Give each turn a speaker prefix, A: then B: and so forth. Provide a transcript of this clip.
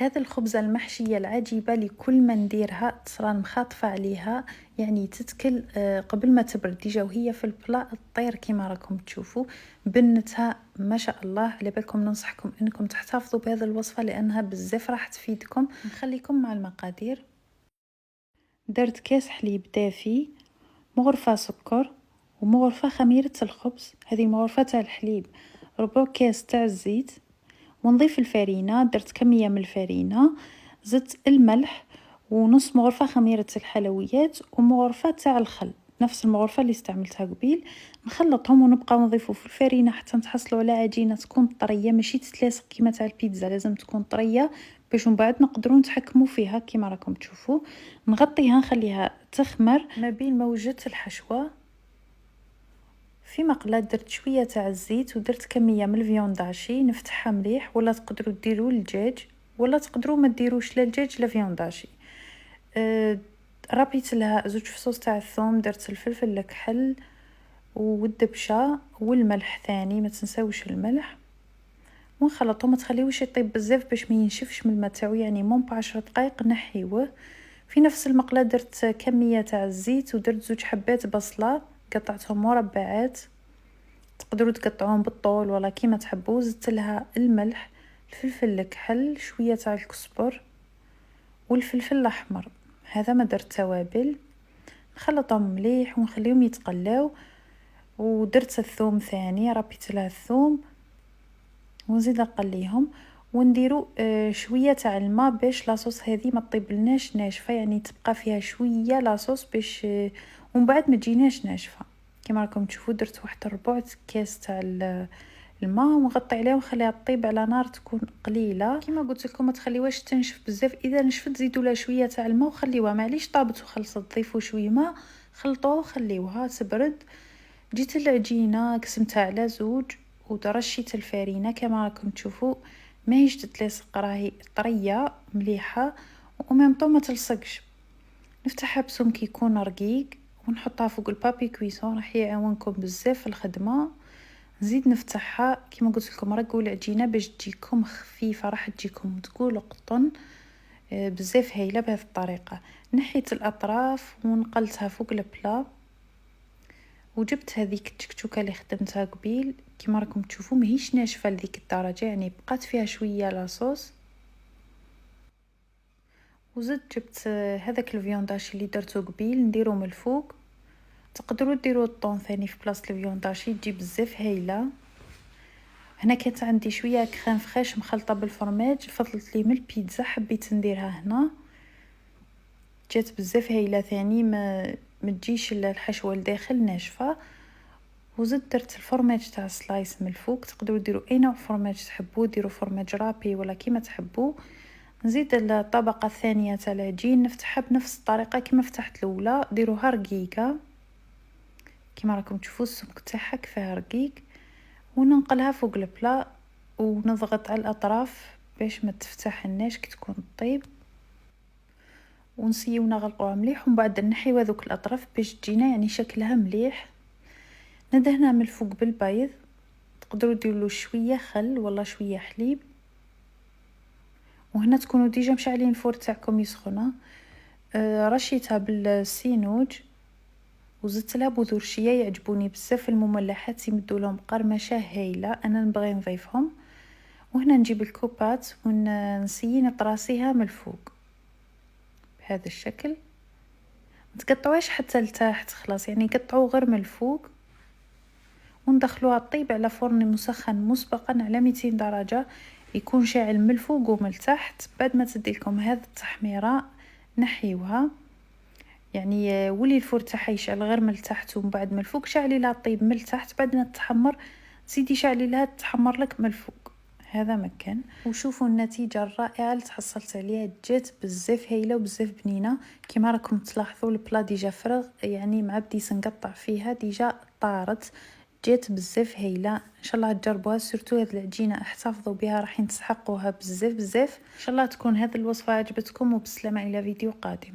A: هذا الخبزة المحشية العجيبة اللي كل ما نديرها تصرى مخاطفة عليها، يعني تتكل قبل ما تبرد ديجا وهي في البلاء الطير كما راكم تشوفوا. بنتها ما شاء الله. على بالكم ننصحكم انكم تحتفظوا بهذه الوصفة لانها بزاف راح تفيدكم. نخليكم مع المقادير. درت كاس حليب دافي، مغرفة سكر، ومغرفة خميرة الخبز، هذه مغرفة تاع الحليب، ربع كاس تاع الزيت، ونضيف الفرينة. درت كمية من الفرينة، زدت الملح، ونص مغرفة خميرة الحلويات، ومغرفة تاع الخل نفس المغرفة اللي استعملتها قبيل. نخلطهم ونبقى نضيفو في الفرينة حتى نتحصلوا على عجينة تكون طرية، ماشي تتلاصق كيما تاع البيتزا، لازم تكون طرية باش من بعد نقدروا نتحكموا فيها كيما راكم تشوفوا. نغطيها نخليها تخمر ما بين ما وجدت الحشوة. في مقلاة درت شويه تاع الزيت ودرت كميه من الفيونداشي، نفتحها مليح، ولا تقدروا ديروا الدجاج ولا تقدروا ما ديروش لا الدجاج لا فيونداشي. ربيت لها زوج فصوص تاع الثوم، درت الفلفل الكحل والدبشه والملح ثاني، ما تنساوش الملح، ونخلطهم. ما تخليوش يطيب بزاف باش ما ينشفش من الماء تاعو، يعني مون 10 دقائق نحيوه. في نفس المقله درت كميه تاع الزيت ودرت زوج حبات بصله قطعتهم مربعات، تقدروا تقطعوهم بالطول ولا كيما تحبوا. زدت لها الملح، الفلفل الكحل، شويه تاع الكزبر والفلفل الاحمر. هذا ما درت توابل. نخلطهم مليح ونخليهم يتقلاو. ودرت الثوم ثاني، ربيت لها الثوم ونزيد نقليهم، ونديرو شويه تاع الماء باش لاصوص هذه ما تطيبلناش ناشفه، يعني تبقى فيها شويه لاصوص باش ومن بعد ما تجيناش ناشفه. كما راكم تشوفوا درت واحد ربع كاس تاع الماء ونغطي عليها ونخليها تطيب على نار تكون قليله. كما قلت لكم ما تخليوهاش تنشف بزاف، اذا نشفت زيدوا لها شويه تاع الماء وخليوها، معليش طابت وخلصت ضيفوا شويه ماء، خلطوها وخليوها تبرد. جيت العجينه قسمتها على زوج ورشيت الفرينه كما راكم تشوفوا، ماهيش تتلاصق، راهي طريه مليحه وميمطو ما تلصقش. نفتحها بسمك يكون رقيق ونحطها فوق البابي كويسون، راح يعاونكم بزاف في الخدمه. نزيد نفتحها كما قلت لكم، رقوا العجينه باش تجيكم خفيفه، راح تجيكم تقول قطن بزاف هايله. بهذه الطريقه نحيت الاطراف ونقلتها فوق البلا، وجبت هذيك التكتوكه اللي خدمتها قبيل كما راكم تشوفوا، ماهيش ناشفه لذيك الدرجه، يعني بقات فيها شويه لاصوص. وزدت جبت هذاك الفيونداشي اللي درته قبيل نديرو من الفوق. تقدروا ديروا الطون ثاني في بلاصه الفيونداشي، تجي بزاف هايله. هنا كانت عندي شويه كريم فريش مخلطه بالفرماج، فضلت لي من البيتزا حبيت نديرها هنا، جات بزاف هايله ثاني، ما تجيش الحشوه لداخل ناشفه. وزدت درت الفرماج تاع سلايس من الفوق، تقدروا ديروا اي نوع فرماج تحبوا، ديروا فرماج رابي ولا كيما تحبوا. نزيد الطبقه الثانيه تاع العجين نفتحها بنفس الطريقه كما فتحت الاولى، ديروها رقيقه كما راكم تشوفوا، السمك تاعها كفايه رقيق. وننقلها فوق البلا ونضغط على الاطراف باش ما تفتح لناش كي تكون طيب، ونسيو نغلقوها مليح، ومن بعد نحيو هذوك الاطراف باش تجينا يعني شكلها مليح. ندهنها من الفوق بالبيض، تقدروا ديروا شويه خل ولا شويه حليب. وهنا تكونوا ديجا مشعلين الفور تاعكم يسخنه. رشيتها بالسينوج وزدت لها بذور شيا، يعجبوني بزاف المملحات يمدوا لهم قرمشه هايله، انا نبغي نضيفهم. وهنا نجيب الكوبات ونسيي نطراسيها من الفوق بهذا الشكل. ما تقطعوهاش حتى لتحت خلاص، يعني قطعوا غير من الفوق، وندخلوها طيب على فرن مسخن مسبقا على 200 درجه، يكون شاعل من الفوق ومن التحت. بعد ما تدي لكم هذه التحميره نحيوها، يعني ولي الفور تاعها يشعل غير من التحت ومن بعد من الفوق، شعلي لها طيب من التحت، بعد ما تحمر زيدي شعلي لها تحمر لك من الفوق. هذا مكان. وشوفوا النتيجه الرائعه اللي تحصلت عليها، جات بزاف هايله وبزاف بنينه. كما راكم تلاحظوا البلا ديجا فرغ، يعني مع بديت نقطع فيها ديجا طارت، جات بزاف هايله. ان شاء الله تجربوها، سورتو هاد العجينه احتفظوا بها، راح تسحقوها بزاف بزاف. ان شاء الله تكون هذه الوصفه عجبتكم، وبسلامه الى فيديو قادم.